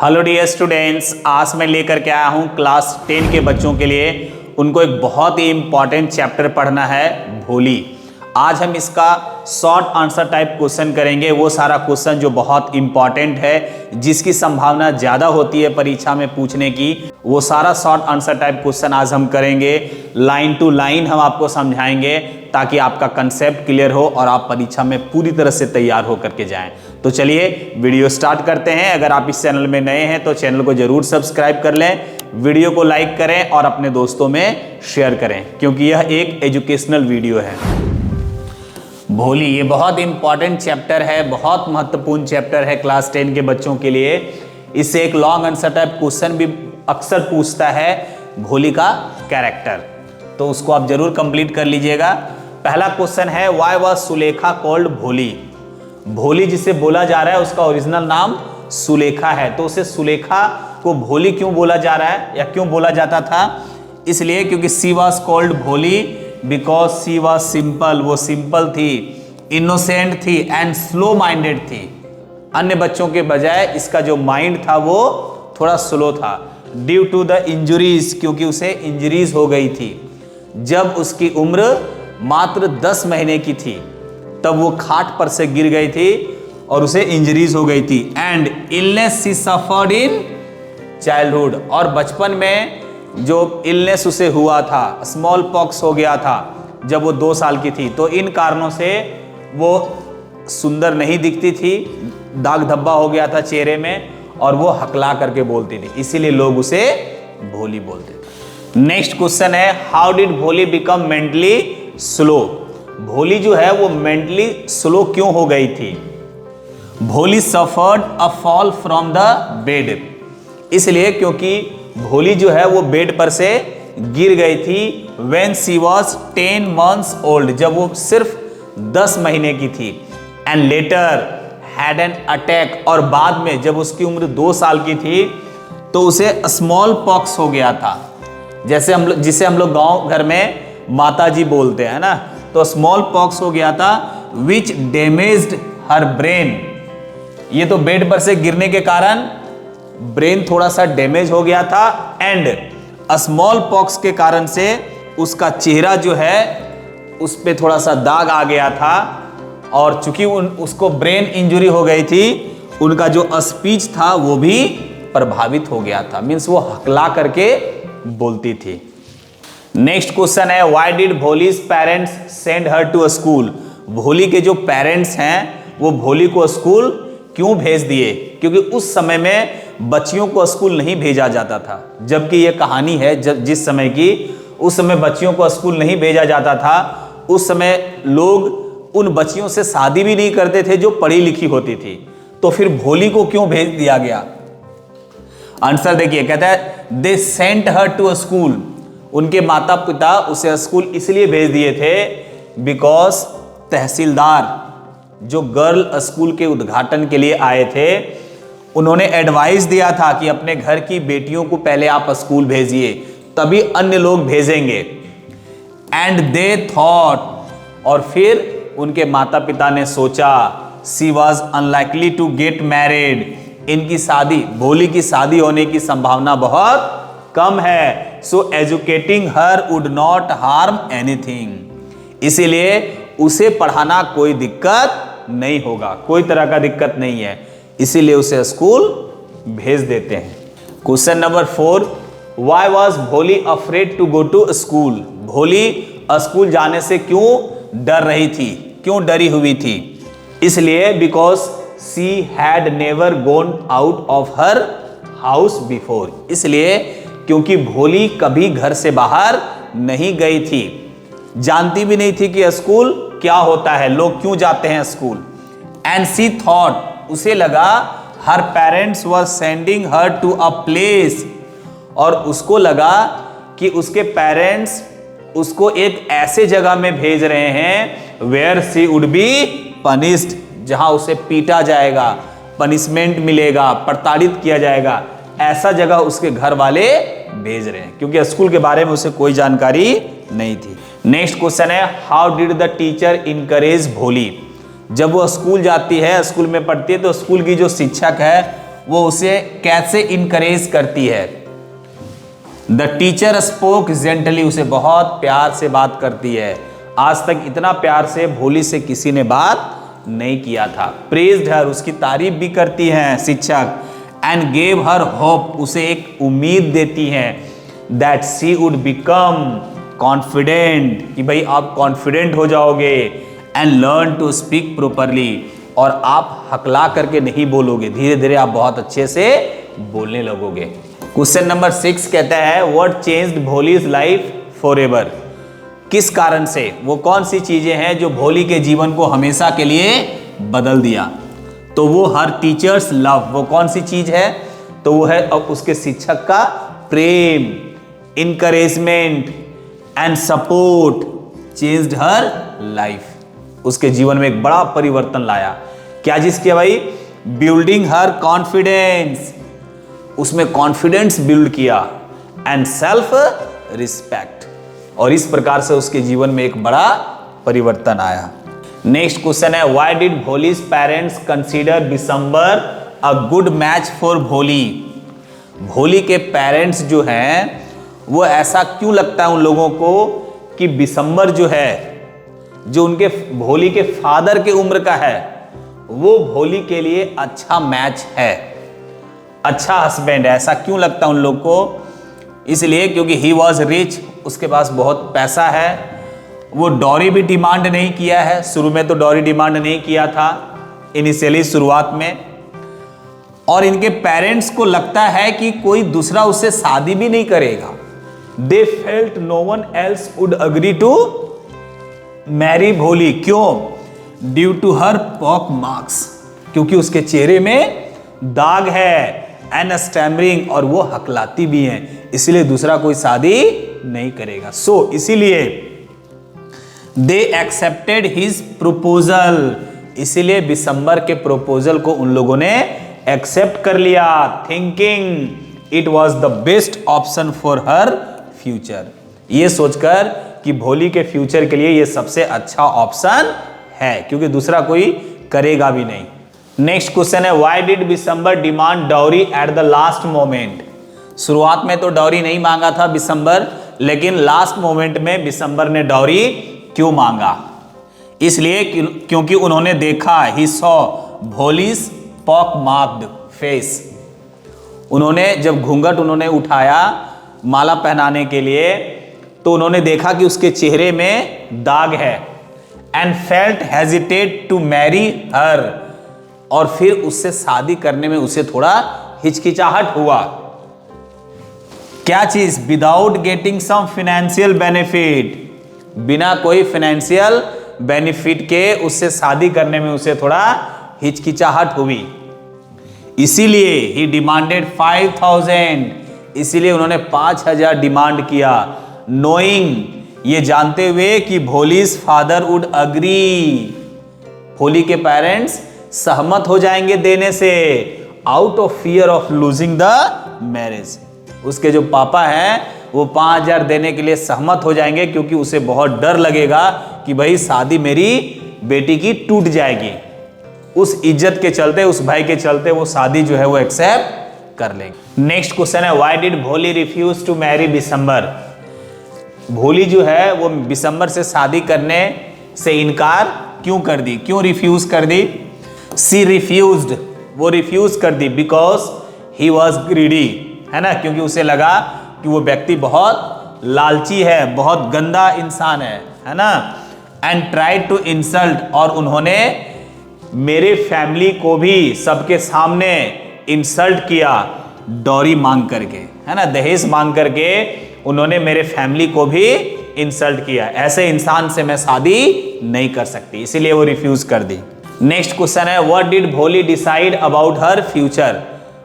Hello dear students, आज मैं लेकर के आया हूँ क्लास 10 के बच्चों के लिए। उनको एक बहुत ही इम्पॉर्टेंट चैप्टर पढ़ना है, भोली। आज हम इसका शॉर्ट आंसर टाइप क्वेश्चन करेंगे। वो सारा क्वेश्चन जो बहुत इम्पॉर्टेंट है, जिसकी संभावना ज़्यादा होती है परीक्षा में पूछने की, वो सारा शॉर्ट आंसर टाइप क्वेश्चन आज हम करेंगे। लाइन टू लाइन हम आपको समझाएंगे ताकि आपका कंसेप्ट क्लियर हो और आप परीक्षा में पूरी तरह से तैयार होकर के जाएं। तो चलिए वीडियो स्टार्ट करते हैं। अगर आप इस चैनल में नए हैं तो चैनल को जरूर सब्सक्राइब कर लें, वीडियो को लाइक करें और अपने दोस्तों में शेयर करें, क्योंकि यह एक एजुकेशनल वीडियो है। भोली ये बहुत इंपॉर्टेंट चैप्टर है, बहुत महत्वपूर्ण चैप्टर है क्लास 10 के बच्चों के लिए। इससे एक लॉन्ग आंसर टाइप क्वेश्चन भी अक्सर पूछता है, भोली का कैरेक्टर, तो उसको आप जरूर कंप्लीट कर लीजिएगा। पहला क्वेश्चन है, व्हाई वाज सुलेखा कॉल्ड भोली। भोली जिसे बोला जा रहा है उसका ओरिजिनल नाम सुलेखा है, तो उसे सुलेखा को भोली क्यों बोला जा रहा है या क्यों बोला जाता था? इसलिए क्योंकि सी वाज कॉल्ड भोली बिकॉज सी वाज सिंपल। वो सिंपल थी, इनोसेंट थी एंड स्लो माइंडेड थी। अन्य बच्चों के बजाय इसका जो माइंड था वो थोड़ा स्लो था। ड्यू टू द इंजुरीज, क्योंकि उसे इंजरीज हो गई थी। जब उसकी उम्र मात्र 10 महीने की थी तब वो खाट पर से गिर गई थी और उसे इंजरीज हो गई थी। And illness she suffered in childhood, और बचपन में जो इलनेस उसे हुआ था, स्मॉल पॉक्स हो गया था जब वो 2 साल की थी, तो इन कारणों से वो सुंदर नहीं दिखती थी, दाग धब्बा हो गया था चेहरे में और वो हकला करके बोलती थी, इसीलिए लोग उसे भोली बोलते थे। नेक्स्ट क्वेश्चन है, हाउ डिड भोली बिकम मेंटली स्लो। भोली जो है वो मेंटली स्लो क्यों हो गई थी? भोली suffered a fall from the bed, इसलिए क्योंकि भोली जो है वो बेड पर से गिर गई थी। When she was 10 months old, जब वो सिर्फ 10 महीने की थी। And later had an attack, और बाद में जब उसकी उम्र 2 साल की थी तो उसे स्मॉल पॉक्स हो गया था, जैसे जिसे हम लोग गांव घर में माता जी बोलते हैं ना, तो स्मॉल पॉक्स हो गया था। विच डैमेज्ड हर ब्रेन, ये तो बेड पर से गिरने के कारण ब्रेन थोड़ा सा डैमेज हो गया था। एंड स्मॉल पॉक्स के कारण से उसका चेहरा जो है उस पे थोड़ा सा दाग आ गया था, और चूंकि उसको ब्रेन इंजरी हो गई थी, उनका जो स्पीच था वो भी प्रभावित हो गया था, मीन्स वो हकला करके बोलती थी। नेक्स्ट क्वेश्चन है, why did Bholi's parents send her to a school. Bholi के जो पेरेंट्स हैं वो भोली को स्कूल क्यों भेज दिए? क्योंकि उस समय में बच्चियों को स्कूल नहीं भेजा जाता था। जबकि ये कहानी है जिस समय की, उस समय बच्चियों को स्कूल नहीं भेजा जाता था। उस समय लोग उन बच्चियों से शादी भी नहीं करते थे जो पढ़ी लिखी होती थी, तो फिर भोली को क्यों भेज दिया गया? आंसर देखिए, कहता है they sent her to a school. उनके माता पिता उसे स्कूल इसलिए भेज दिए थे बिकॉज तहसीलदार जो गर्ल स्कूल के उद्घाटन के लिए आए थे, उन्होंने एडवाइस दिया था कि अपने घर की बेटियों को पहले आप स्कूल भेजिए, तभी अन्य लोग भेजेंगे। एंड दे थॉट, और फिर उनके माता पिता ने सोचा, she was unlikely to get married, इनकी शादी, भोली की शादी होने की संभावना बहुत कम है। So educating her would not harm anything, इसीलिए उसे पढ़ाना कोई दिक्कत नहीं होगा, कोई तरह का दिक्कत नहीं है, इसीलिए उसे स्कूल भेज देते हैं। Question number 4, why was Bholi afraid to go to school. Bholi school जाने से क्यों डर रही थी, क्यों डरी हुई थी? इसलिए because she had never gone out of her house before, इसलिए क्योंकि भोली कभी घर से बाहर नहीं गई थी, जानती भी नहीं थी कि स्कूल क्या होता है, लोग क्यों जाते हैं स्कूल। एंड शी थॉट, उसे लगा her parents were sending her to a place, और उसको लगा कि उसके पेरेंट्स उसको एक ऐसे जगह में भेज रहे हैं where she would be punished, जहां उसे पीटा जाएगा, पनिशमेंट मिलेगा, प्रताड़ित किया जाएगा, ऐसा जगह उसके घर वाले भेज रहे हैं, क्योंकि स्कूल के बारे में उसे कोई जानकारी नहीं थी। नेक्स्ट क्वेश्चन है, how did the teacher encourage भोली। जब वो स्कूल जाती है, स्कूल में पढ़ती है, तो स्कूल की जो शिक्षक है वो उसे कैसे इनकरेज करती है। द टीचर स्पोक जेंटली, उसे बहुत प्यार से बात करती है। आज तक इतना प्यार से भोली से किसी ने बात नहीं किया था। प्रेज्ड हर, उसकी तारीफ भी करती हैं शिक्षक। एंड गेव हर होप, उसे एक उम्मीद देती हैं that she would become confident, कि भाई आप कॉन्फिडेंट हो जाओगे। And learn to speak properly, और आप हकला करके नहीं बोलोगे, धीरे धीरे आप बहुत अच्छे से बोलने लगोगे। क्वेश्चन नंबर 6 कहता है what changed Bholi's life forever, किस कारण से, वो कौन सी चीजें हैं जो भोली के जीवन को हमेशा के लिए बदल दिया। तो वो हर टीचर्स लव, वो कौन सी चीज है, तो वो है अब उसके शिक्षक का प्रेम, encouragement and support changed her life, उसके जीवन में एक बड़ा परिवर्तन लाया। क्या चीज किया भाई, बिल्डिंग हर कॉन्फिडेंस, उसमें कॉन्फिडेंस बिल्ड किया, एंड सेल्फ रिस्पेक्ट, और इस प्रकार से उसके जीवन में एक बड़ा परिवर्तन आया। नेक्स्ट क्वेश्चन है why did Bholi's parents consider Bishambar a good match for भोली, भोली के पेरेंट्स जो हैं वो ऐसा क्यों लगता है उन लोगों को कि बिशंबर जो है, जो उनके भोली के फादर के उम्र का है, वो भोली के लिए अच्छा मैच है, अच्छा हस्बैंड है। ऐसा क्यों लगता है उन लोग को, इसलिए क्योंकि ही वॉज रिच, उसके पास बहुत पैसा है, वो डॉरी भी डिमांड नहीं किया है। शुरू में तो डॉरी डिमांड नहीं किया था इनिशियली, शुरुआत में। और इनके पेरेंट्स को लगता है कि कोई दूसरा उससे शादी भी नहीं करेगा। They felt no one else would agree to marry Bholi, क्यों, due to her pock marks, क्योंकि उसके चेहरे में दाग है, एंड स्टैमरिंग, और वो हकलाती भी हैं, इसलिए दूसरा कोई शादी नहीं करेगा। सो इसीलिए दे एक्सेप्टेड हिज प्रपोजल, इसीलिए बिशंबर के प्रपोजल को उन लोगों ने एक्सेप्ट कर लिया, thinking it was the best option for her future, ये सोचकर कि भोली के फ्यूचर के लिए ये सबसे अच्छा ऑप्शन है, क्योंकि दूसरा कोई करेगा भी नहीं। नेक्स्ट क्वेश्चन है why did Bishambar demand dowry at the last moment, शुरुआत में तो डाउरी नहीं मांगा था बिशंबर, लेकिन लास्ट मोमेंट में बिशंबर ने डाउरी क्यों मांगा, इसलिए क्योंकि उन्होंने देखा, he saw Bholi's pock marked face, उन्होंने जब घूंघट उन्होंने उठाया माला पहनाने के लिए, तो उन्होंने देखा कि उसके चेहरे में दाग है, and felt hesitate to marry her, और फिर उससे शादी करने में उसे थोड़ा हिचकिचाहट हुआ। क्या चीज, without getting some financial benefit, बिना कोई फाइनेंशियल बेनिफिट के उससे शादी करने में उसे थोड़ा हिचकिचाहट हुई, इसीलिए ही डिमांडेड 5000, इसीलिए उन्होंने 5000 डिमांड किया, नोइंग, ये जानते हुए कि भोलीज फादर वुड अग्री, भोली के पेरेंट्स सहमत हो जाएंगे देने से, out of fear of losing the marriage, उसके जो पापा हैं वो 5000 देने के लिए सहमत हो जाएंगे, क्योंकि उसे बहुत डर लगेगा कि भाई शादी मेरी बेटी की टूट जाएगी, उस इज्जत के चलते, उस भाई के चलते वो शादी जो है वो एक्सेप्ट कर लेंगे। नेक्स्ट क्वेश्चन है व्हाई डिड भोली रिफ्यूज टू मैरी बिशंबर, भोली जो है वो बिशंबर से शादी करने से इनकार क्यों कर दी, क्यों रिफ्यूज कर दी, सी रिफ्यूज्ड, वो रिफ्यूज कर दी, बिकॉज ही वॉज ग्रीडी, है ना, क्योंकि उसे लगा कि वो व्यक्ति बहुत लालची है, बहुत गंदा इंसान है ना, एंड ट्राई टू इंसल्ट, और उन्होंने मेरे फैमिली को भी सबके सामने इंसल्ट किया, डॉरी मांग करके, है ना, दहेज मांग करके उन्होंने मेरे फैमिली को भी इंसल्ट किया, ऐसे इंसान से मैं शादी नहीं कर सकती, इसीलिए वो रिफ्यूज कर दी। नेक्स्ट क्वेश्चन है व्हाट डिड भोली डिसाइड अबाउट हर फ्यूचर,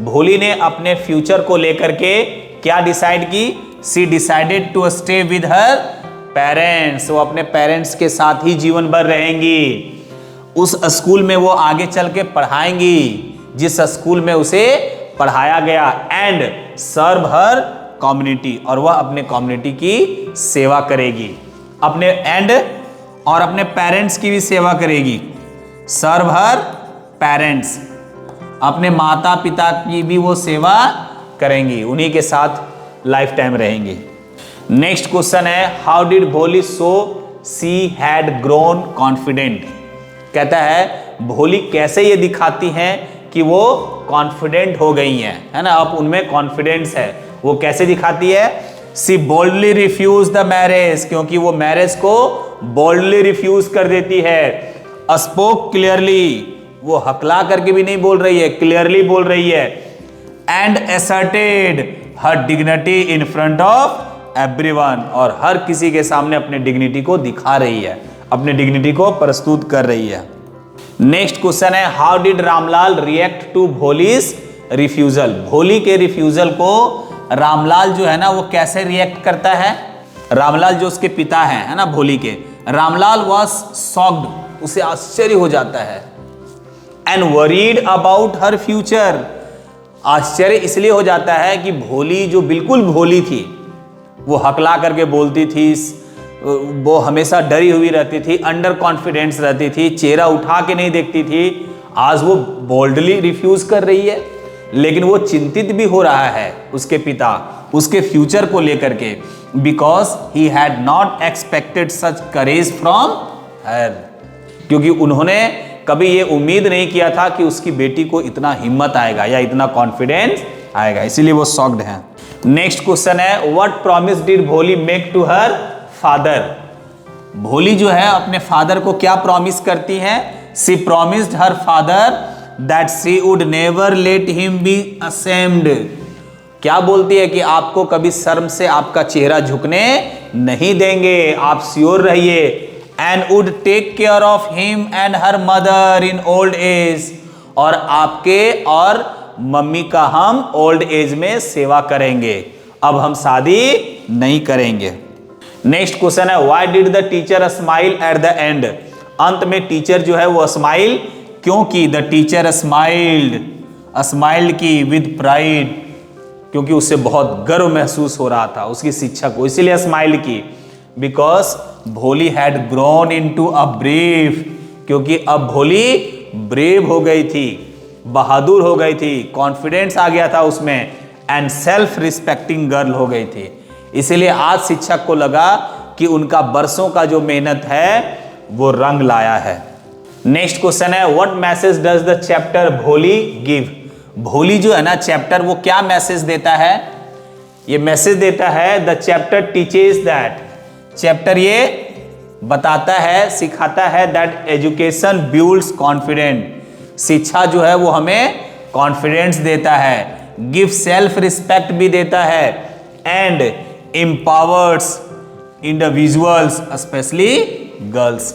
भोली ने अपने फ्यूचर को लेकर के क्या डिसाइड की, she decided to stay with her parents, वो अपने पेरेंट्स के साथ ही जीवन भर रहेंगी, उस स्कूल में वो आगे चल के पढ़ाएंगी जिस स्कूल में उसे पढ़ाया गया, एंड सर्व हर कम्युनिटी, और वह अपने कम्युनिटी की सेवा करेगी, अपने अपने पेरेंट्स की भी सेवा करेगी, सर्व हर पेरेंट्स, अपने माता पिता की भी वो सेवा करेंगी, उन्हीं के साथ लाइफ टाइम रहेंगी। नेक्स्ट क्वेश्चन है, हाउ डिड भोली सो सी हैड ग्रोन कॉन्फिडेंट। कहता है भोली कैसे ये दिखाती हैं कि वो कॉन्फिडेंट हो गई हैं, है ना, अब उनमें कॉन्फिडेंस है। वो कैसे दिखाती है? सी बोल्डली रिफ्यूज द मैरिज, क्योंकि वो मैरिज को बोल्डली रिफ्यूज कर देती है। स्पोक क्लियरली, वो हकला करके भी नहीं बोल रही है, क्लियरली बोल रही है। And asserted her dignity in front of everyone, और हर किसी के सामने अपने डिग्निटी को दिखा रही है, अपने डिग्निटी को प्रस्तुत कर रही है। नेक्स्ट क्वेश्चन है, how did Ramlal react to Bholi's refusal. Bholi के रिफ्यूजल को रामलाल जो है ना वो कैसे रिएक्ट करता है? रामलाल जो उसके पिता हैं, है ना, भोली के, रामलाल वॉज शॉक्ड, उसे आश्चर्य हो जाता है। And worried about her future, आश्चर्य इसलिए हो जाता है कि भोली जो बिल्कुल भोली थी, वो हकला करके बोलती थी, वो हमेशा डरी हुई रहती थी, अंडर कॉन्फिडेंस रहती थी, चेहरा उठा के नहीं देखती थी, आज वो बोल्डली रिफ्यूज कर रही है। लेकिन वो चिंतित भी हो रहा है उसके पिता उसके फ्यूचर को लेकर के, because he had not expected such courage from her, क्योंकि उन्होंने कभी ये उम्मीद नहीं किया था कि उसकी बेटी को इतना हिम्मत आएगा या इतना कॉन्फिडेंस आएगा, इसीलिए वो शॉक्ड हैं। नेक्स्ट क्वेश्चन है, व्हाट प्रॉमिस डिड भोली मेक टू हर फादर। भोली जो है अपने फादर को क्या प्रॉमिस करती है? She promised her father that she would never let him be ashamed. क्या बोलती है कि आपको कभी शर्म से आपका चेहरा झुकने नहीं देंगे, आप श्योर रहिए। And would take care of him and her mother in old age, और आपके और मम्मी का हम ओल्ड एज में सेवा करेंगे, अब हम शादी नहीं करेंगे। नेक्स्ट क्वेश्चन है, why did the teacher smile at the end. अंत में टीचर जो है वो स्माइल क्यों की? द टीचर स्माइल्ड की विद प्राइड, क्योंकि उसे बहुत गर्व महसूस हो रहा था उसकी शिक्षा को, इसीलिए स्माइल की। बिकॉज भोली had grown into a brave, क्योंकि अब भोली ब्रेव हो गई थी, बहादुर हो गई थी, कॉन्फिडेंस आ गया था उसमें, एंड सेल्फ रिस्पेक्टिंग गर्ल हो गई थी। इसीलिए आज शिक्षक को लगा कि उनका बरसों का जो मेहनत है वो रंग लाया है। नेक्स्ट क्वेश्चन है, what message does the chapter भोली गिव। भोली जो है ना चैप्टर, वो क्या मैसेज देता है? ये मैसेज देता है, the chapter teaches that, chapter ये बताता है, सिखाता है, दैट एजुकेशन बिल्ड्स कॉन्फिडेंट, शिक्षा जो है वो हमें कॉन्फिडेंस देता है, गिव सेल्फ रिस्पेक्ट भी देता है, and empowers individuals specially girls,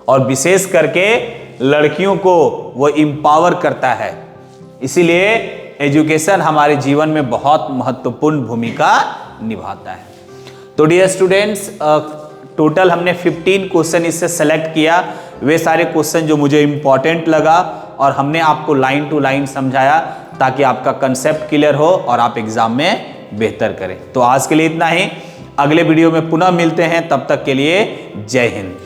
और विशेष करके लड़कियों को वो एम्पावर करता है। इसीलिए एजुकेशन हमारे जीवन में बहुत महत्वपूर्ण भूमिका निभाता है। तो डियर स्टूडेंट्स, टोटल हमने 15 क्वेश्चन इससे सेलेक्ट किया, वे सारे क्वेश्चन जो मुझे इंपॉर्टेंट लगा, और हमने आपको लाइन टू लाइन समझाया ताकि आपका कंसेप्ट क्लियर हो और आप एग्जाम में बेहतर करें। तो आज के लिए इतना ही, अगले वीडियो में पुनः मिलते हैं, तब तक के लिए जय हिंद।